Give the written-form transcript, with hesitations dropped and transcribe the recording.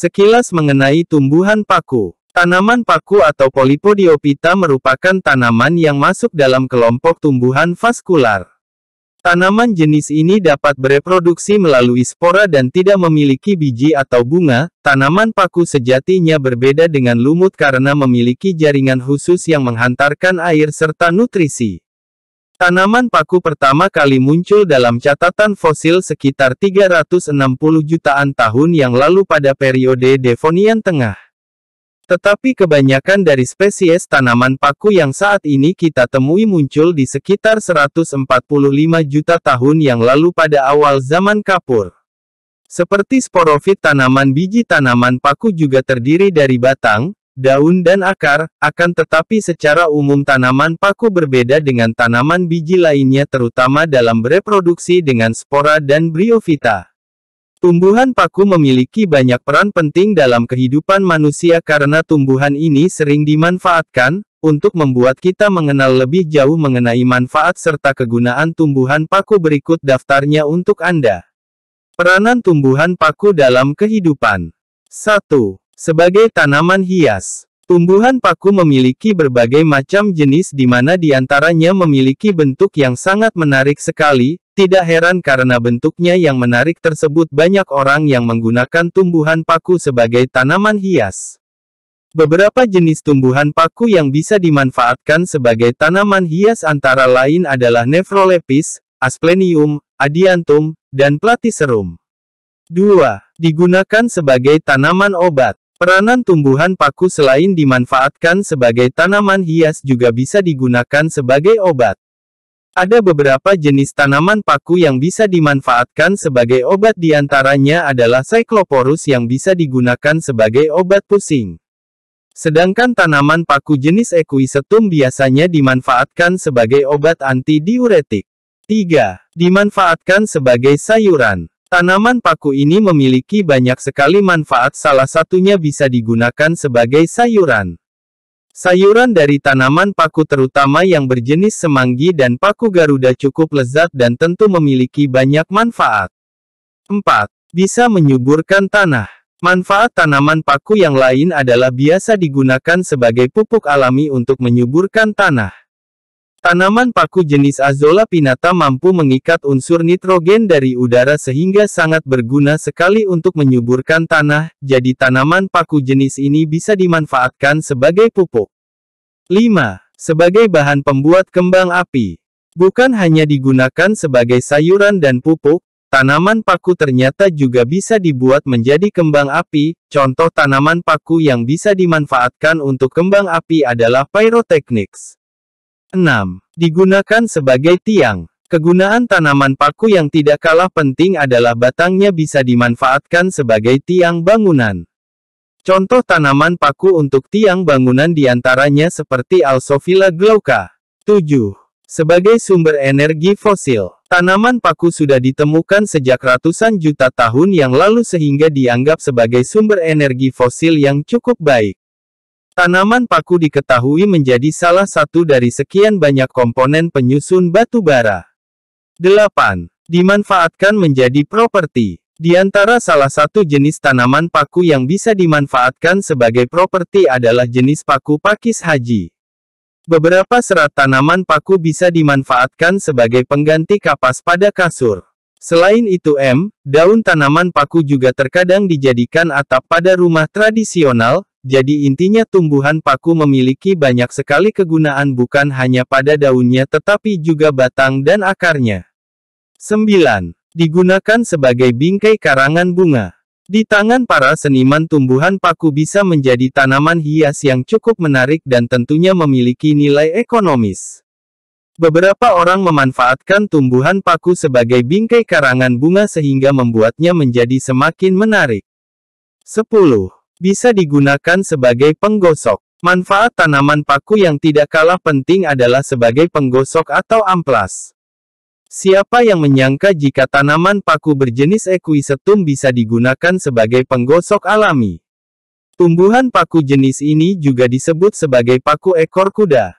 Sekilas mengenai tumbuhan paku. Tanaman paku atau Polypodiophyta merupakan tanaman yang masuk dalam kelompok tumbuhan vaskular. Tanaman jenis ini dapat bereproduksi melalui spora dan tidak memiliki biji atau bunga. Tanaman paku sejatinya berbeda dengan lumut karena memiliki jaringan khusus yang menghantarkan air serta nutrisi. Tanaman paku pertama kali muncul dalam catatan fosil sekitar 360 jutaan tahun yang lalu pada periode Devonian Tengah. Tetapi kebanyakan dari spesies tanaman paku yang saat ini kita temui muncul di sekitar 145 juta tahun yang lalu pada awal zaman Kapur. Seperti sporofit, tanaman biji tanaman paku juga terdiri dari batang, daun dan akar, akan tetapi secara umum tanaman paku berbeda dengan tanaman biji lainnya terutama dalam bereproduksi dengan spora dan briofita. Tumbuhan paku memiliki banyak peran penting dalam kehidupan manusia karena tumbuhan ini sering dimanfaatkan untuk membuat kita mengenal lebih jauh mengenai manfaat serta kegunaan tumbuhan paku. Berikut daftarnya untuk Anda. Peranan tumbuhan paku dalam kehidupan. 1. Sebagai tanaman hias. Tumbuhan paku memiliki berbagai macam jenis di mana diantaranya memiliki bentuk yang sangat menarik sekali. Tidak heran karena bentuknya yang menarik tersebut banyak orang yang menggunakan tumbuhan paku sebagai tanaman hias. Beberapa jenis tumbuhan paku yang bisa dimanfaatkan sebagai tanaman hias antara lain adalah Nephrolepis, Asplenium, Adiantum, dan Platyserum. 2. Digunakan sebagai tanaman obat. Peranan tumbuhan paku selain dimanfaatkan sebagai tanaman hias juga bisa digunakan sebagai obat. Ada beberapa jenis tanaman paku yang bisa dimanfaatkan sebagai obat, diantaranya adalah Cycloporus yang bisa digunakan sebagai obat pusing. Sedangkan tanaman paku jenis Equisetum biasanya dimanfaatkan sebagai obat antidiuretik. 3. Dimanfaatkan sebagai sayuran. Tanaman paku ini memiliki banyak sekali manfaat, salah satunya bisa digunakan sebagai sayuran. Sayuran dari tanaman paku terutama yang berjenis semanggi dan paku garuda cukup lezat dan tentu memiliki banyak manfaat. 4. Bisa menyuburkan tanah. Manfaat tanaman paku yang lain adalah biasa digunakan sebagai pupuk alami untuk menyuburkan tanah. Tanaman paku jenis Azolla pinnata mampu mengikat unsur nitrogen dari udara sehingga sangat berguna sekali untuk menyuburkan tanah, jadi tanaman paku jenis ini bisa dimanfaatkan sebagai pupuk. 5. Sebagai bahan pembuat kembang api. Bukan hanya digunakan sebagai sayuran dan pupuk, tanaman paku ternyata juga bisa dibuat menjadi kembang api. Contoh tanaman paku yang bisa dimanfaatkan untuk kembang api adalah Pyrotechnics. 6. Digunakan sebagai tiang. Kegunaan tanaman paku yang tidak kalah penting adalah batangnya bisa dimanfaatkan sebagai tiang bangunan. Contoh tanaman paku untuk tiang bangunan diantaranya seperti Alsophila glauca. 7. Sebagai sumber energi fosil. Tanaman paku sudah ditemukan sejak ratusan juta tahun yang lalu sehingga dianggap sebagai sumber energi fosil yang cukup baik. Tanaman paku diketahui menjadi salah satu dari sekian banyak komponen penyusun batu bara. 8. Dimanfaatkan menjadi properti. Di antara salah satu jenis tanaman paku yang bisa dimanfaatkan sebagai properti adalah jenis paku pakis haji. Beberapa serat tanaman paku bisa dimanfaatkan sebagai pengganti kapas pada kasur. Selain itu, daun tanaman paku juga terkadang dijadikan atap pada rumah tradisional. Jadi intinya tumbuhan paku memiliki banyak sekali kegunaan bukan hanya pada daunnya tetapi juga batang dan akarnya. 9. Digunakan sebagai bingkai karangan bunga. Di tangan para seniman tumbuhan paku bisa menjadi tanaman hias yang cukup menarik dan tentunya memiliki nilai ekonomis. Beberapa orang memanfaatkan tumbuhan paku sebagai bingkai karangan bunga sehingga membuatnya menjadi semakin menarik. 10. Bisa digunakan sebagai penggosok. Manfaat tanaman paku yang tidak kalah penting adalah sebagai penggosok atau amplas. Siapa yang menyangka jika tanaman paku berjenis Equisetum bisa digunakan sebagai penggosok alami? Tumbuhan paku jenis ini juga disebut sebagai paku ekor kuda.